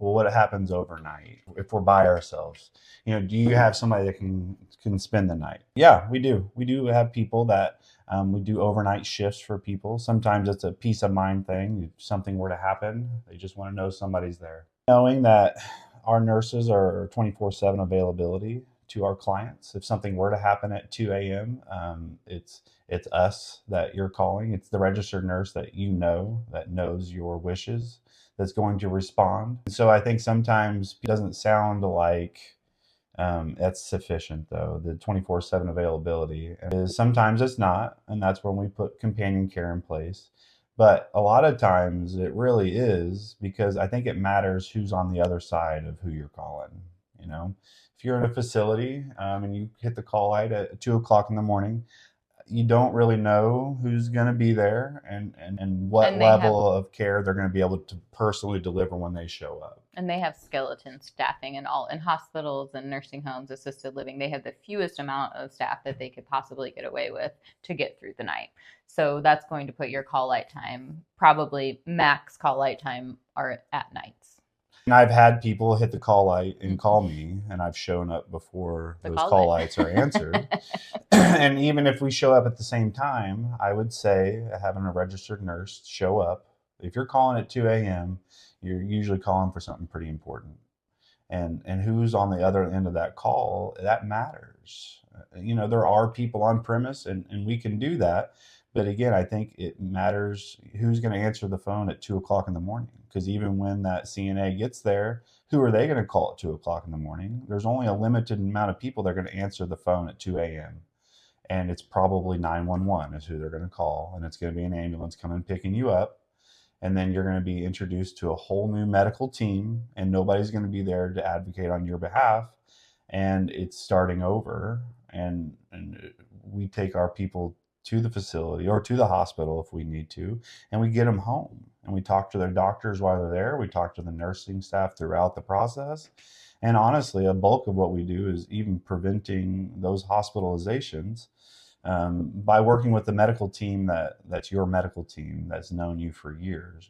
well, what happens overnight if we're by ourselves? Do you have somebody that can spend the night? Yeah, we do. We do have people that we do overnight shifts for people. Sometimes it's a peace of mind thing. If something were to happen, they just want to know somebody's there. Knowing that our nurses are 24/7 availability to our clients. If something were to happen at 2 a.m., it's us that you're calling. It's the registered nurse that that knows your wishes that's going to respond. So I think sometimes it doesn't sound like that's sufficient, though. The 24/7 availability is sometimes it's not, and that's when we put companion care in place. But a lot of times it really is because I think it matters who's on the other side of who you're calling. You know, if you're in a facility and you hit the call light at 2 o'clock in the morning, you don't really know who's going to be there and what And they have level of care they're going to be able to personally deliver when they show up. and they have skeleton staffing in hospitals and nursing homes, assisted living. They have the fewest amount of staff that they could possibly get away with to get through the night. So that's going to put your call light time, probably max call light time, are at nights. And I've had people hit the call light and call me, and I've shown up before The those call call light. lights are answered. And even if we show up at the same time, I would say having a registered nurse show up. If you're calling at 2 a.m., you're usually calling for something pretty important. And who's on the other end of that call, that matters. There are people on premise, and we can do that. But again, I think it matters who's going to answer the phone at 2 o'clock in the morning. Because even when that CNA gets there, who are they going to call at 2 o'clock in the morning? There's only a limited amount of people that are going to answer the phone at 2 a.m. And it's probably 911 is who they're going to call. And it's going to be an ambulance coming picking you up. And then you're going to be introduced to a whole new medical team, and nobody's going to be there to advocate on your behalf. And it's starting over. And we take our people to the facility or to the hospital if we need to, and we get them home. And we talk to their doctors while they're there. We talk to the nursing staff throughout the process. And honestly, a bulk of what we do is even preventing those hospitalizations by working with the medical team that's your medical team that's known you for years.